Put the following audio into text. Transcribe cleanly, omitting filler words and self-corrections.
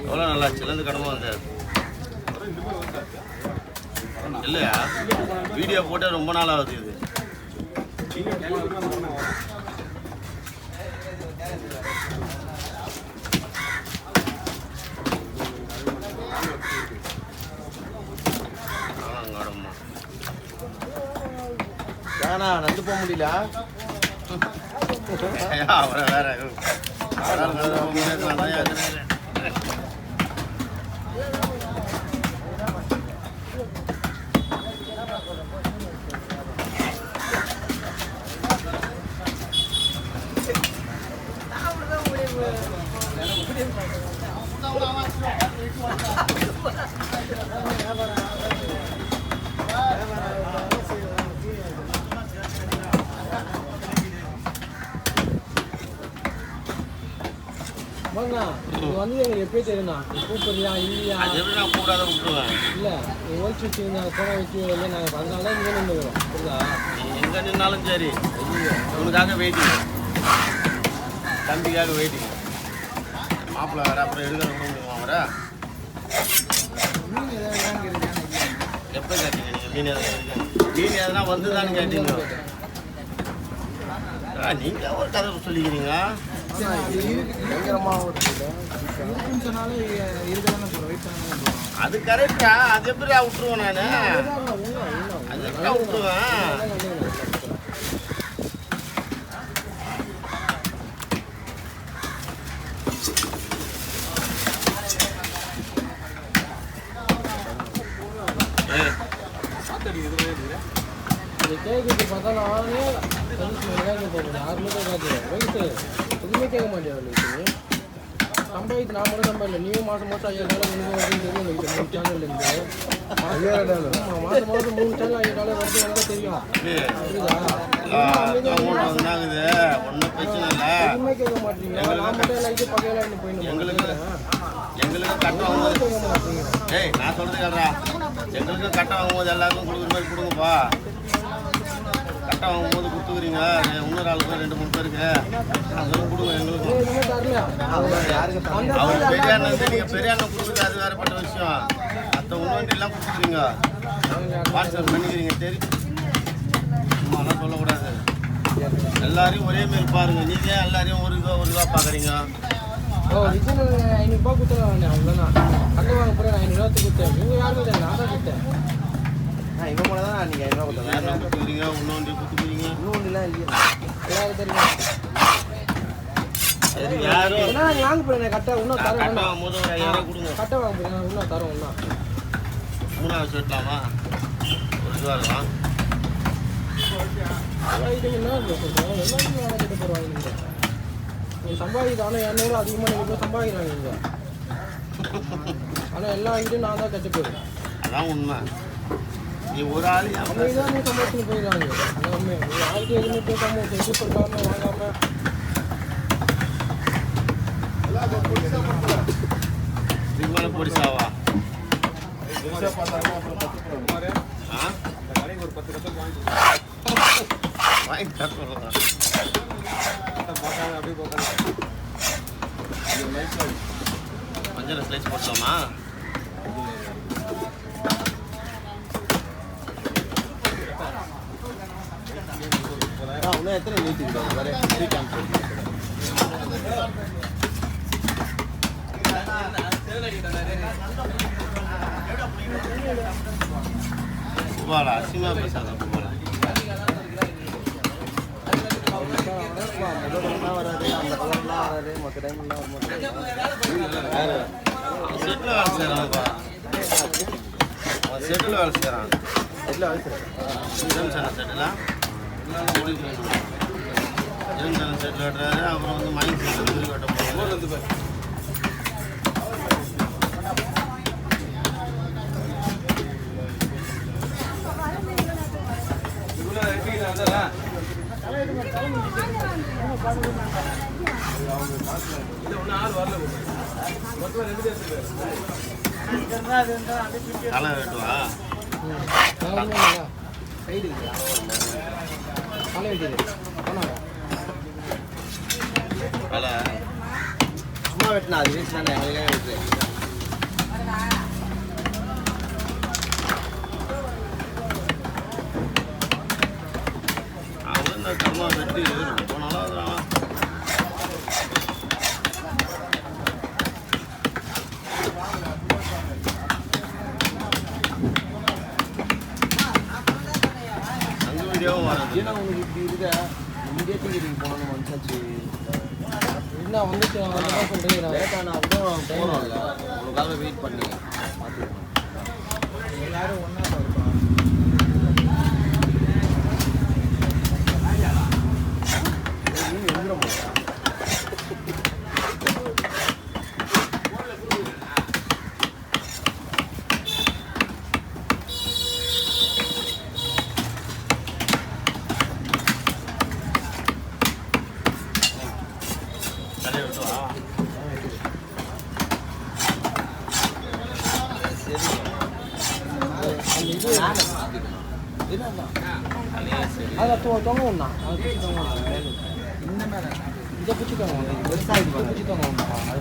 எவ்வளோ நல்லா சிலந்து கடமை வந்தார் இல்லையா? வீடியோ போட்டு ரொம்ப நாள் ஆகுது இது. ஏன்னா நடந்து போக முடியல. அவரை வேற வந்து எங்களுக்கு எப்பயே தெரியும்ண்ணா. கூப்பிடுறியா இல்லையா? நான் கூடாத விட்டுருவேன். இல்லை ஓல்ச்சு வச்சு போன வச்சு இல்லை நாங்கள் அதனால தான் இங்கே நின்று வரோம். புரியுதா? எங்கே நின்னாலும் சரி உனக்காக வெயிட்டிங், தம்பிக்காக வெயிட்டிங். மாப்பிள்ளை வேறு அப்புறம் எடுக்கிற விட முடியுமா அவரை? எப்போ கேட்டீங்க நீங்கள்? மீன் எதனா வந்து தான் கேட்டீங்க. நீங்கள் ஒரு கதை சொல்லிக்கிறீங்க. அது கரெக்டா? அது எப்படி விட்டுருவேன் நான்? அது எப்படி விட்டுருவேன்? கேட்குறது பார்த்தா நானே யாருமே கேட்காது. எதுவுமே கேட்க மாட்டேன். சம்பாதித்து நான் மட்டும் சம்பாதிக்கல. நீயும் மாதம் 5000 வருதுன்னு தெரியும். 3 சேனல்லேருந்து மாதம் 3 சேனல் 5000 வருது எனக்கு தெரியும். ஒன்றும் பிரச்சனை இல்லை. எதுவுமே கேட்க மாட்டீங்க. நான் மட்டும் எல்லாம் இது பகையில போயிட்டு எங்களுக்கு கட்ட வாங்கும்போது நான் சொல்றது கேட்றா. எங்களுக்கு கட்ட வாங்கும்போது எல்லாருக்கும் கொடுக்குற மாதிரி கொடுங்கப்பா. கட்ட வாங்கும்போது கொடுத்துக்கிறீங்க. இன்னொரு ஆளுக்கு 2-3 பேருக்கு அதெல்லாம் கொடுங்க. எங்களுக்கும் அவர் பெரிய அண்ணன் நீங்கள் பெரிய அண்ணன் கொடுக்குறது அது வேறுபட்ட விஷயம். மற்ற உணவண்டிலாம் கொடுத்துக்கிறீங்க, வாட்ஸ்அப் பண்ணிக்கிறீங்க. சரி சும்மாலாம் சொல்லக்கூடாது. எல்லாரையும் ஒரே மாரி பாருங்க. நீங்கள் எல்லாரையும் ஒரு இதுவாக பார்க்குறீங்க. 500 கொடுத்துருவாங்க. அவ்வளோதான் கட்ட வாங்க போகிறேன். 500 கொடுத்தேன். நீங்கள் யாருமே இல்லை, நான் தான் கொடுத்தேன். இவன் மேலே தான் நீங்கள் 500 கொடுத்துக்கிறீங்க. இன்னொன்று கொடுத்துக்கிறீங்க. இன்னொன்றுலாம் இல்லையா? எல்லாரும் தெரியும். சரி யாரும் வாங்க போகிறேன். கட்ட இன்னும் தரோம். கட்ட வாங்கும்போது ஒரு 5000 கொடுங்க. கட்ட வாங்க போகிறேன். இன்னும் தரோம். இன்னும் 3வது சொல்லலாமா? ஒரு இதுவாக இருக்கலாம். சம்பாதிக்கிற ஆனால் 200 அதிகமாக நீங்கள் சம்பாதிக்கிறாங்க இங்கே. ஆனால் எல்லா ஐட்டும் நான் தான் கட்டு போயிடுவேன். அதான் உண்மை. நீ ஒரு ஆள் தான் நீ சம்பாதிச்சு போயிடுறாங்க. எல்லாமே ஒரு ஆளுக்கு எதுவுமே போகாம செஞ்சு கொடுக்காம வாங்காம இதுக்கு பொடிசாவா வாங்கி தரலாம். மஞ்சள் ஸ்லைஸ் போட்டோமா? இன்னும் எத்தனை நீட்டு பூபாலா அசிமா பேசாத. பூபாலா வராது, அந்த கலர்லாம் வராது, மற்ற டைம்லாம் வர மாட்டேன். செட்டில் வேலை செய்கிறான்ப்பா. செட்டில் வேலை செய்கிறான். செட்டில் வேலை செய்கிறேன். செட்டில் செட்டில் வெட்டுறாரு. அப்புறம் வந்து மைண்ட் செட்டில் வெட்ட போகிறாரு. அவங்க தலை வெட்டுவா சைடு தலை வைக்கிறது போனாங்க தலை சும்மா வெட்டினா அது வீட்டு தானே எங்களுக்காக வெட்டு அவன் இந்த கம்மா வெட்டி ரொம்ப நாளாக இருக்கிறான் அங்கே வீடியோவும் வராது ஏன்னா உனக்கு இப்படி இருக்க இந்தியா டிக்கெட்டுக்கு போகணும்னு மனசாச்சு என்ன வந்துட்டு வந்து சொல்கிறீங்க லேட்டான அப்புறம் போகிறோம்ல உனக்காக வெயிட் பண்ணி பார்த்துக்கணும் எல்லாரும் ஒன்றா பார்ப்போம் நீ எந்திர போகிறா தலையை வெட்டுவா சரி அந்த இது நானே பார்த்துக்கணும் இதுதான் தலையே சரி அதை தொங்க ஒன்றா அதை பிடிச்சி தொங்க இதை பிடிச்சி தொங்க பெருசாக இது பிடிச்சி தொங்க ஒன்றா அது